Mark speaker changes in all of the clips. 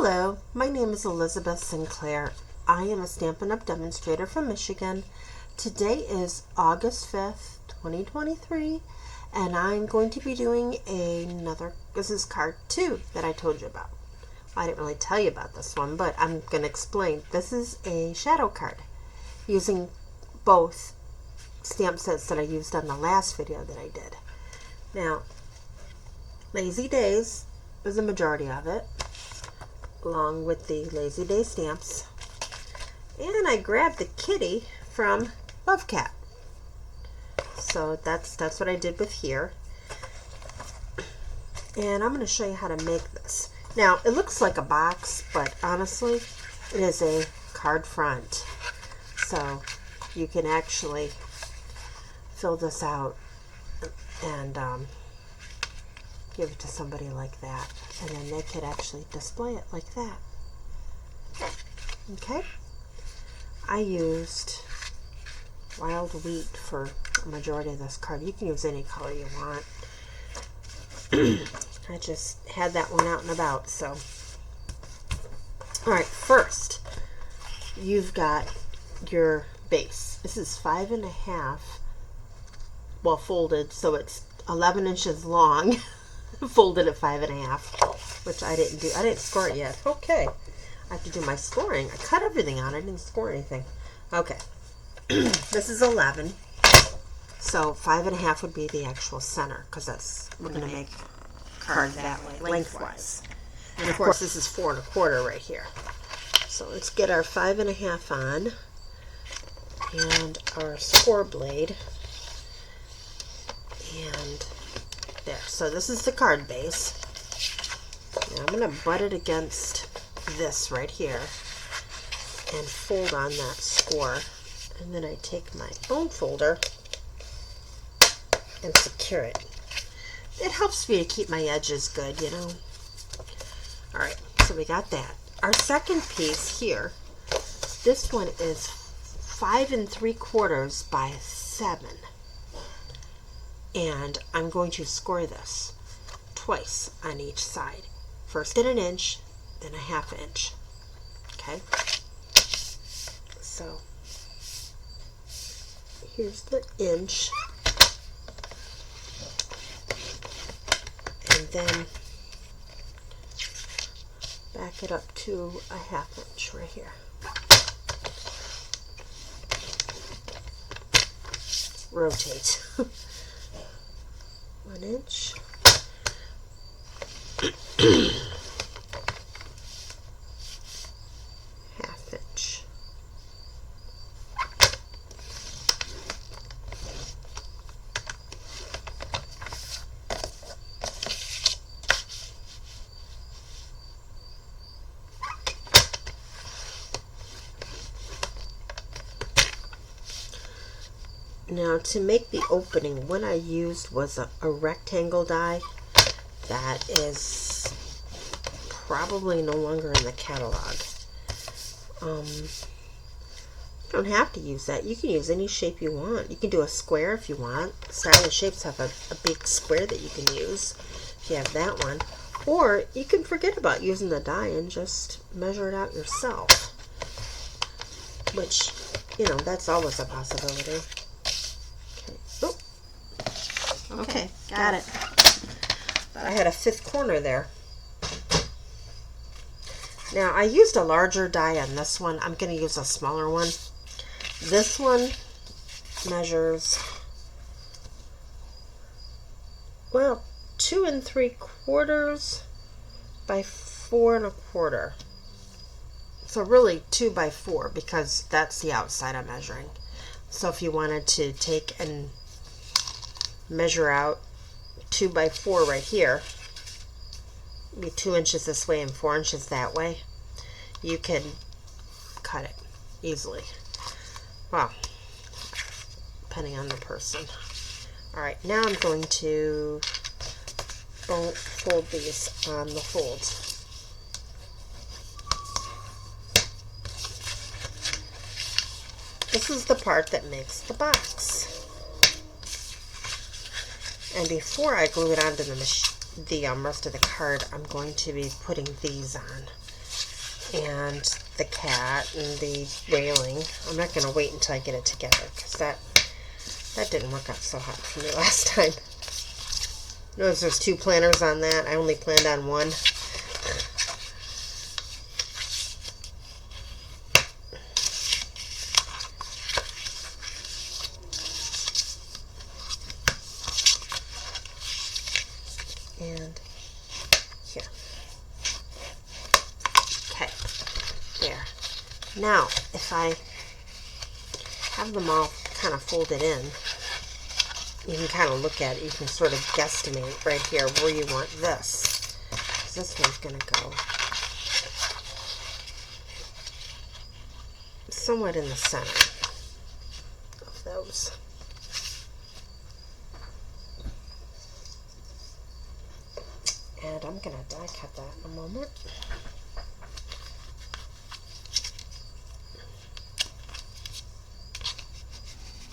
Speaker 1: Hello, my name is Elizabeth Sinclair. I am a Stampin' Up! Demonstrator from Michigan. Today is August 5th, 2023, and I'm going to be doing this is card 2 that I told you about. I didn't really tell you about this one, but I'm going to explain. This is a shadow card using both stamp sets that I used on the last video that I did. Now, Lazy Days is the majority of it, along with the Lazy Day stamps. And I grabbed the kitty from Love Cat. So that's what I did with here. And I'm going to show you how to make this. Now, it looks like a box, but honestly, it is a card front. So you can actually fill this out and give it to somebody like that, and then they could actually display it like that. Okay, I used wild wheat for the majority of this card. You can use any color you want. I just had that one out and about. So alright, first you've got your base. This is 5.5, well, folded, so it's 11 inches long. Folded at 5.5, which I didn't do. I didn't score it yet. Okay, I have to do my scoring. I cut everything out. I didn't score anything. Okay, this is 11, so 5.5 would be the actual center, because that's, we're going to make card that way, lengthwise. And of course, this is 4 1/4 right here. So let's get our 5.5 on, and our score blade, and there. So this is the card base. Now I'm going to butt it against this right here and fold on that score. And then I take my bone folder and secure it. It helps me to keep my edges good, you know. Alright, so we got that. Our second piece here, this one is 5 3/4 by 7. And I'm going to score this twice on each side. First at 1 inch, then 1/2 inch. Okay? So, here's the inch. And then back it up to 1/2 inch right here. Rotate. 1 inch. Half inch. Now, to make the opening, what I used was a rectangle die that is probably no longer in the catalog. You don't have to use that. You can use any shape you want. You can do a square if you want. Stylish Shapes have a big square that you can use if you have that one. Or you can forget about using the die and just measure it out yourself. Which, you know, that's always a possibility. Okay, got it. But I had a 5th corner there. Now, I used a larger die on this one. I'm going to use a smaller one. This one measures, well, 2 3/4 by 4 1/4. So really 2 by 4, because that's the outside I'm measuring. So if you wanted to take and measure out 2 by 4 right here, be 2 inches this way and 4 inches that way, you can cut it easily. Well, depending on the person. Alright, now I'm going to fold these on the folds. This is the part that makes the box. And before I glue it onto the rest of the card, I'm going to be putting these on. and the cat and the railing. I'm not going to wait until I get it together because that didn't work out so hot for me last time. Notice there's 2 planners on that. I only planned on one. And here. Okay, there. Now, if I have them all kind of folded in, you can kind of look at it. You can sort of guesstimate right here where you want this. 'Cause this one's going to go somewhat in the center of those. And I'm going to die cut that in a moment.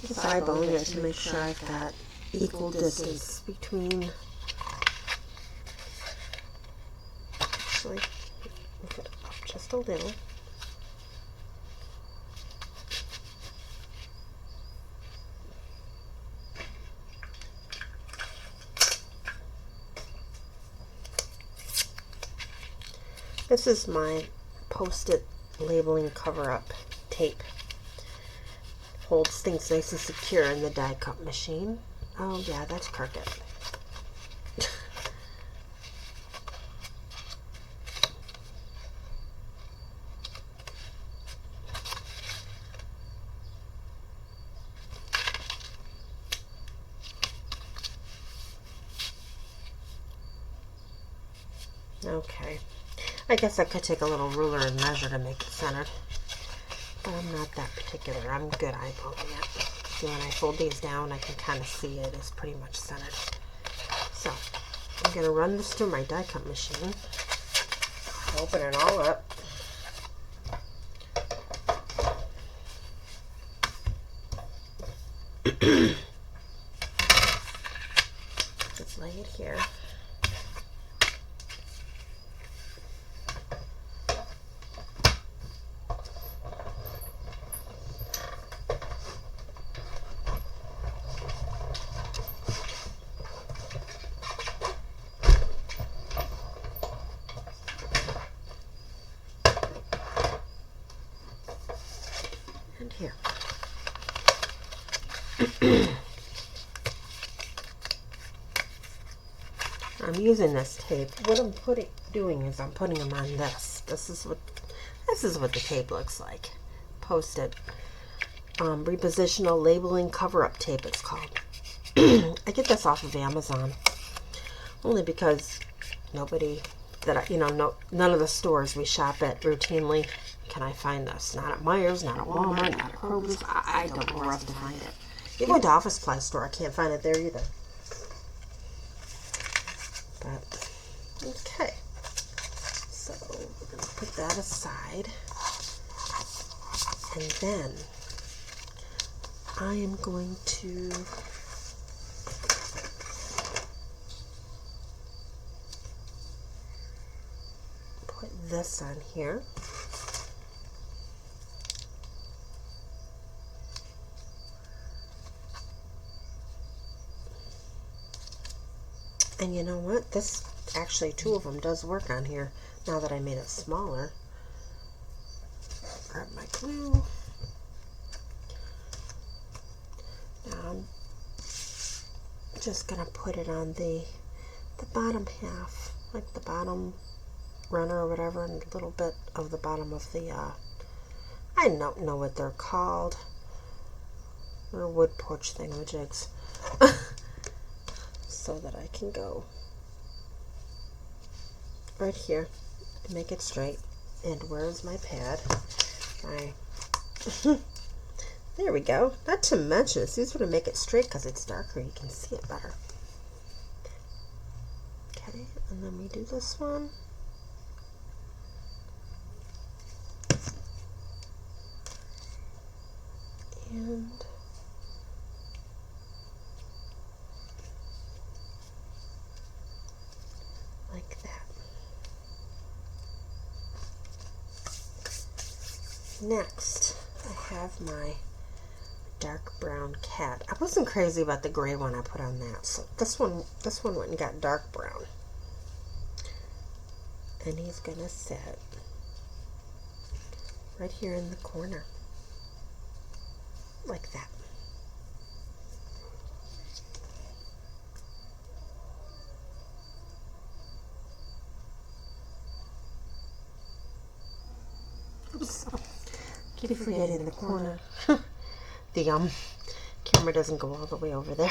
Speaker 1: Just eyeballing it to make sure I've got equal distance between. Actually, move it up just a little. This is my Post-it labeling cover-up tape. Holds things nice and secure in the die cut machine. Oh yeah, that's crooked. Okay. I guess I could take a little ruler and measure to make it centered. But I'm not that particular. I'm good eyeballing it. See, when I fold these down, I can kind of see it is pretty much centered. So, I'm going to run this through my die cut machine. Open it all up. Just lay it here. And here. I'm using this tape. What I'm doing is I'm putting them on this. This is what the tape looks like. Post-it. Repositional labeling cover-up tape it's called. I get this off of Amazon. Only because nobody that none of the stores we shop at routinely can I find this. Not at Meijer's, not at Walmart, not at Kroger's. I don't know where else to find it. Even the office supply store, I can't find it there either. But, okay. So, we're going to put that aside. And then, I am going to put this on here. And you know what? This, actually 2 of them does work on here now that I made it smaller. Grab my glue. Now I'm just going to put it on the bottom half, like the bottom runner or whatever, and a little bit of the bottom of the, I don't know what they're called. They're wood porch thingamajigs. So that I can go right here and make it straight. And where's my pad? There we go. Not to mention, it's easier to make it straight because it's darker. You can see it better. Okay, and then we do this one. And like that. Next, I have my dark brown cat. I wasn't crazy about the gray one I put on that, so this one went and got dark brown. And he's gonna sit right here in the corner, like that. Oops. Keep forgetting the corner. The camera doesn't go all the way over there.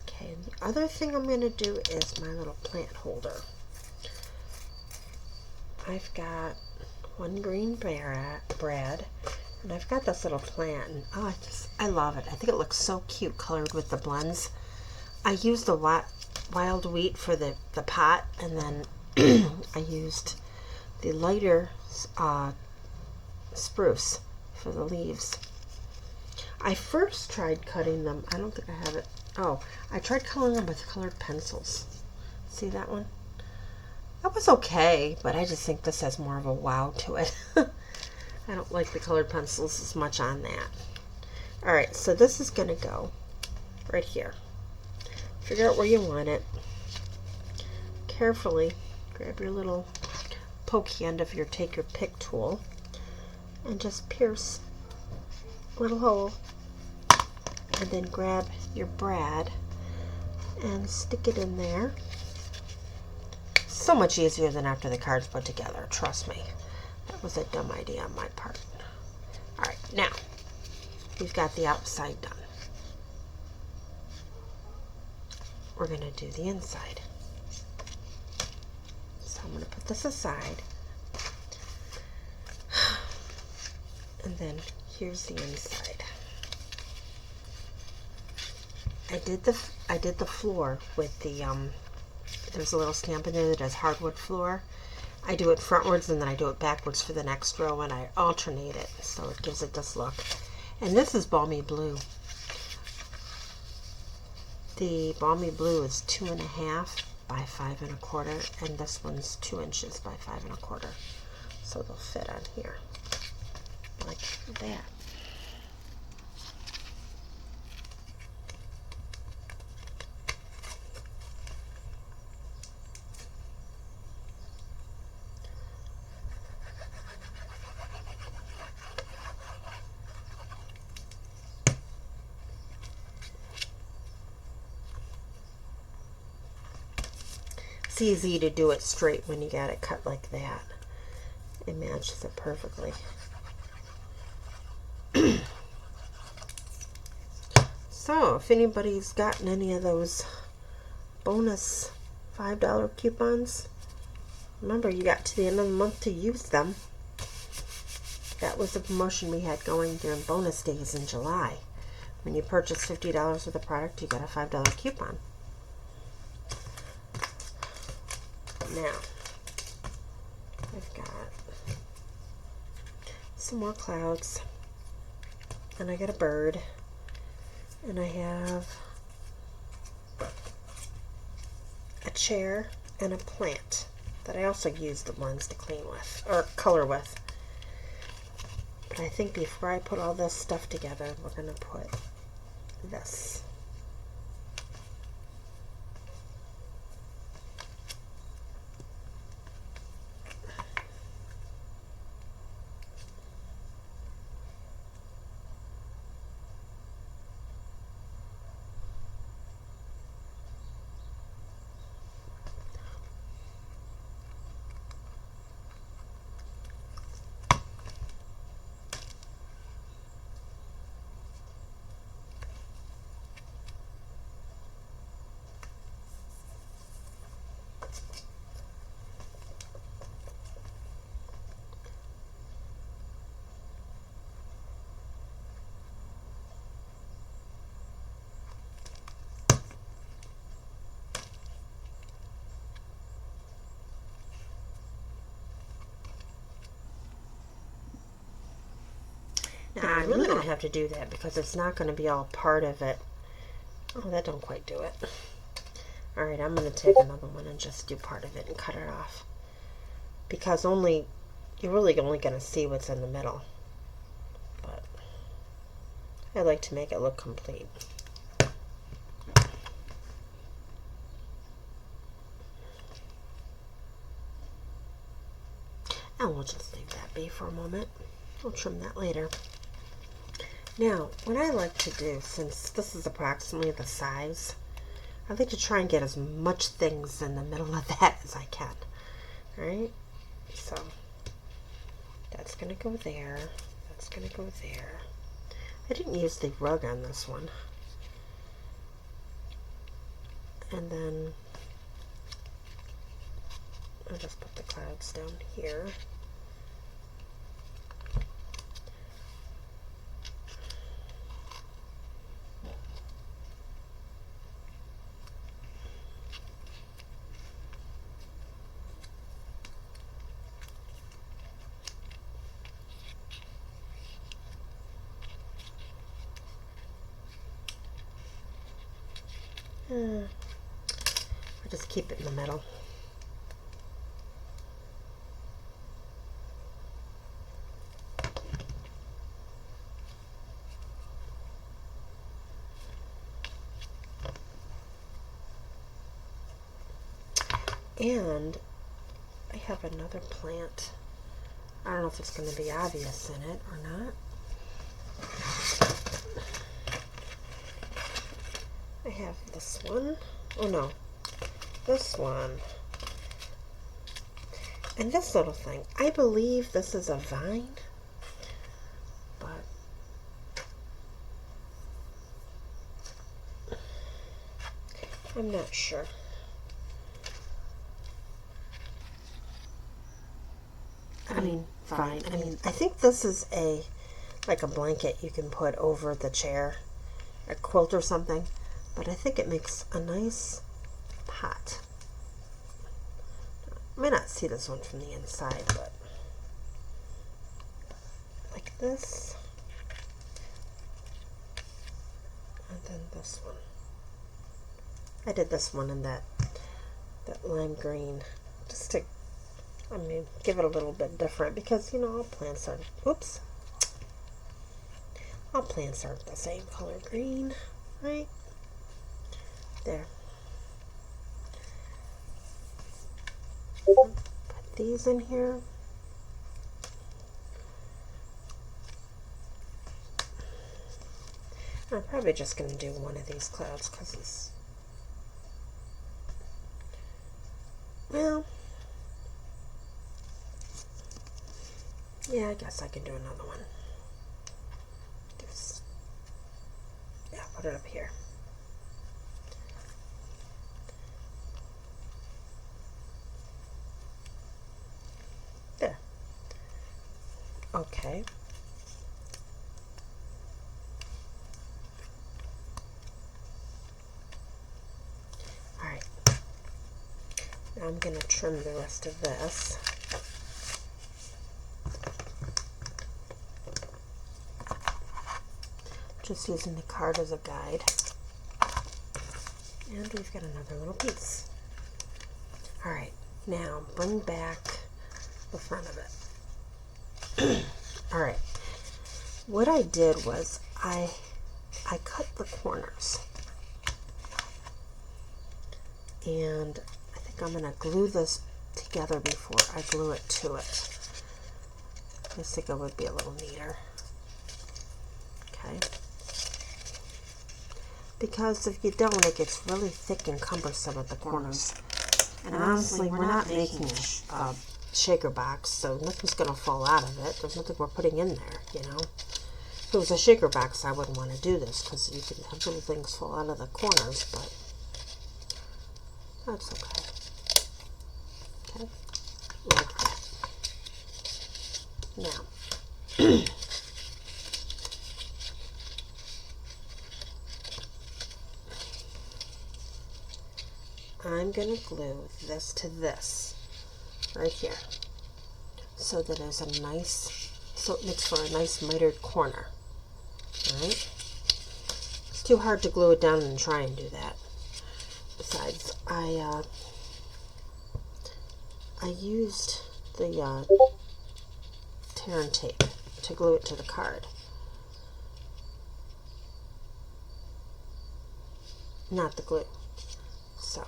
Speaker 1: Okay, and the other thing I'm going to do is my little plant holder. I've got one green brad, and I've got this little plant, and I love it. I think it looks so cute colored with the blends. I used the wild wheat for the pot, and then I used the lighter spruce for the leaves. I first tried cutting them. I don't think I have it. Oh, I tried coloring them with colored pencils. See that one? That was okay, but I just think this has more of a wow to it. I don't like the colored pencils as much on that. Alright, so this is going to go right here. Figure out where you want it. Carefully grab your little pokey end of your take your pick tool and just pierce a little hole, and then grab your brad and stick it in there. So much easier than after the card's put together, trust me. That was a dumb idea on my part. Alright, now we've got the outside done. We're going to do the inside. So I'm going to put this aside. And then here's the inside. I did the floor with the there's a little stamp in there that has hardwood floor. I do it frontwards and then I do it backwards for the next row, and I alternate it so it gives it this look. And this is balmy blue. The balmy blue is 2.5 by 5 1/4, and this one's 2 inches by 5 1/4. So they'll fit on here like that. It's easy to do it straight when you got it cut like that. It matches it perfectly. So, if anybody's gotten any of those bonus $5 coupons, remember you got to the end of the month to use them. That was the promotion we had going during bonus days in July. When you purchase $50 worth of product, you got a $5 coupon. Now, I've got some more clouds, and I got a bird, and I have a chair and a plant that I also use the ones to clean with, or color with. But I think before I put all this stuff together, we're going to put this. Now, I'm really going to have to do that because it's not going to be all part of it Oh, that don't quite do it. All right, I'm going to take another one and just do part of it and cut it off. Because you're really only going to see what's in the middle. But I like to make it look complete. And we'll just leave that be for a moment. We'll trim that later. Now, what I like to do, since this is approximately the size, I like to try and get as much things in the middle of that as I can. Alright? So, that's going to go there. That's going to go there. I didn't use the rug on this one. And then I'll just put the clouds down here. I'll just keep it in the middle. And I have another plant. I don't know if it's going to be obvious in it or not. I have this one. Oh no, this one. And this little thing. I believe this is a vine, but I'm not sure. Fine. I think this is like a blanket you can put over the chair, a quilt or something, but I think it makes a nice pot. You may not see this one from the inside, but like this, and then this one. I did this one in that lime green, just to give it a little bit different, because all plants are, all plants are the same color green, right? There. Put these in here. I'm probably just going to do one of these clouds because it's, well, yeah, I guess I can do another one. Yeah, put it up here. There. Okay. Alright. Now I'm going to trim the rest of this. Just using the card as a guide. And we've got another little piece. Alright, now bring back the front of it. Alright, what I did was I cut the corners. And I think I'm going to glue this together before I glue it to it. I just think it would be a little neater. Okay. Because if you don't, it gets really thick and cumbersome at the corners. And honestly, we're not making a shaker box, so nothing's going to fall out of it. There's nothing we're putting in there, If it was a shaker box, I wouldn't want to do this, because you can have little things fall out of the corners, but that's okay. Okay, like that. Now, I'm going to glue this to this right here, so that there's a nice, so it makes for a nice mitered corner. All right, let's too hard to glue it down and try and do that. Besides, I used the tear and tape to glue it to the card. Not the glue. So,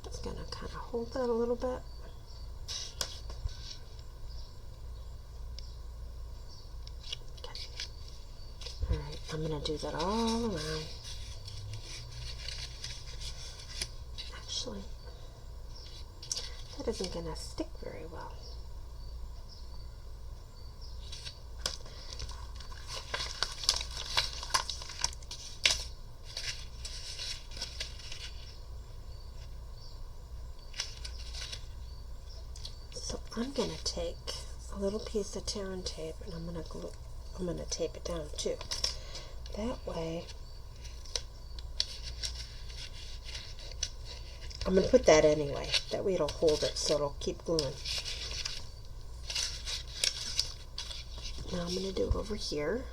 Speaker 1: it's going to kind of hold that a little bit. Okay. Alright, I'm going to do that all around. Actually, that isn't going to stick very well. So I'm going to take a little piece of tear and tape and I'm going to tape it down too. That way, I'm going to put that anyway. That way it'll hold it so it'll keep gluing. Now I'm going to do it over here.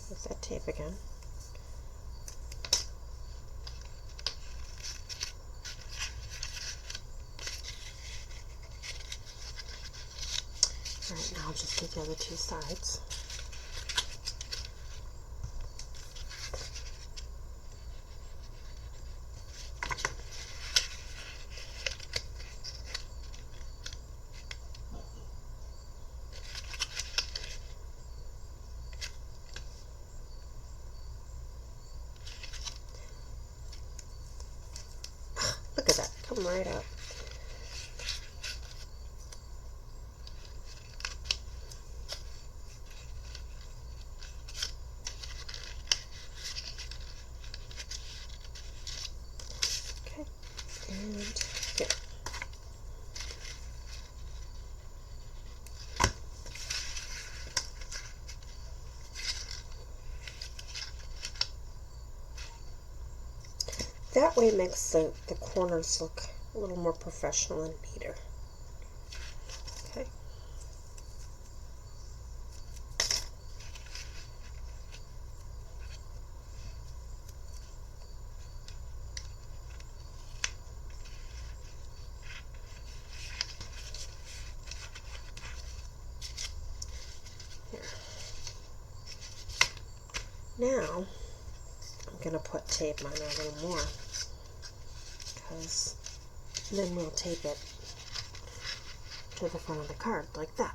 Speaker 1: There's that tape again. Alright, now I'll just do the other two sides. Look at that, come right up. Okay, and here. That way it makes the corners look a little more professional and neater. Okay. Here. Now, I'm going to put tape on it a little more, because then we'll tape it to the front of the card like that.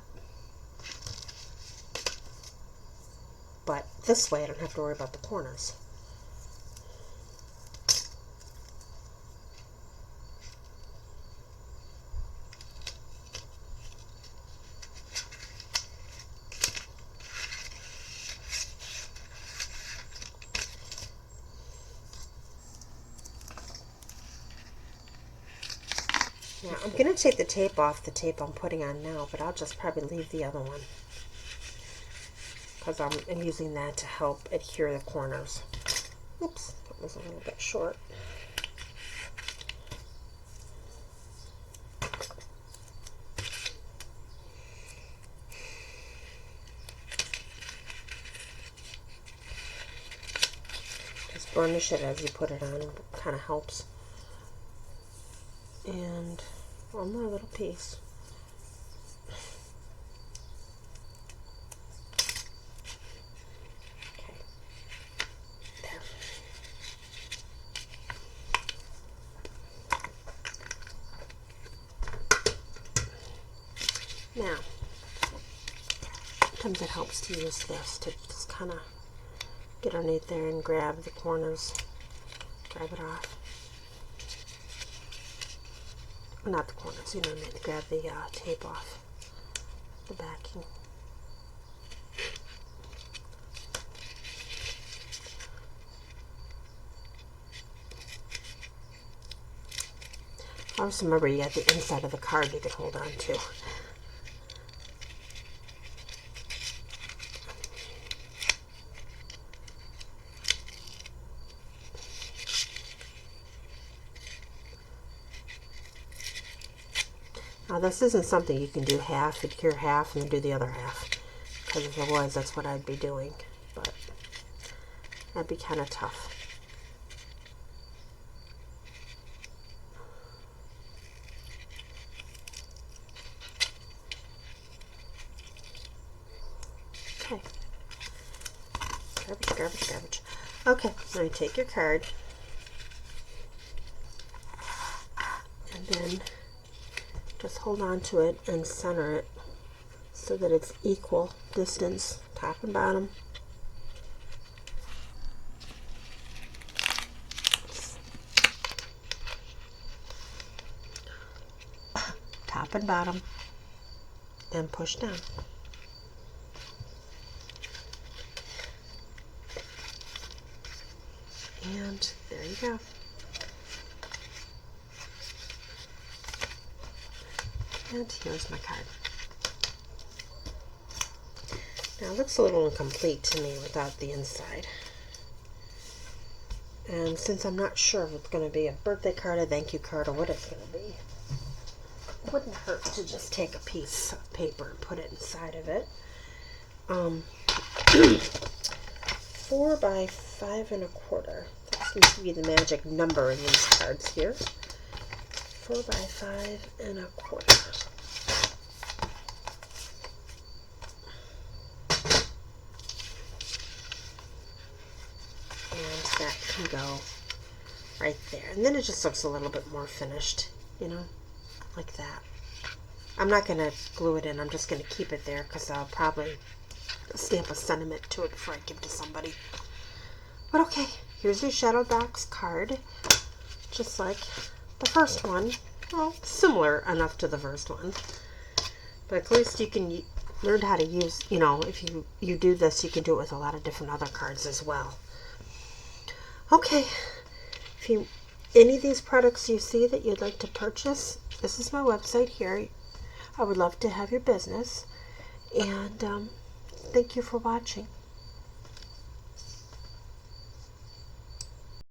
Speaker 1: But this way I don't have to worry about the corners. Now, I'm going to take the tape off the tape I'm putting on now, but I'll just probably leave the other one, because I'm using that to help adhere the corners. Oops, that was a little bit short. Just burnish it as you put it on, it kind of helps. And one more little piece. Okay, there. Now, sometimes it helps to use this to just kind of get underneath there and grab the corners, grab it off. Not the corners, you know what I mean, to grab the tape off the backing. Always remember you got the inside of the card you can hold on to. Now this isn't something you can do half, adhere half, and then do the other half. Because if it was, that's what I'd be doing. But that'd be kind of tough. Okay. Garbage, garbage, garbage. Okay, now you take your card. And then just hold on to it and center it so that it's equal distance, top and bottom. Top and bottom, and push down. And there you go. And here's my card. Now it looks a little incomplete to me without the inside. And since I'm not sure if it's going to be a birthday card, a thank you card, or what it's going to be, it wouldn't hurt to just take a piece of paper and put it inside of it. 4 by 5 1/4. That seems to be the magic number in these cards here. 4 by 5 1/4. And that can go right there. And then it just looks a little bit more finished, you know, like that. I'm not going to glue it in. I'm just going to keep it there because I'll probably stamp a sentiment to it before I give it to somebody. But okay, here's your shadow box card. Just like the first one. Well, similar enough to the first one. But at least you can learn how to use, you know, if you do this, you can do it with a lot of different other cards as well. Okay, if any of these products you see that you'd like to purchase, this is my website here. I would love to have your business. And thank you for watching.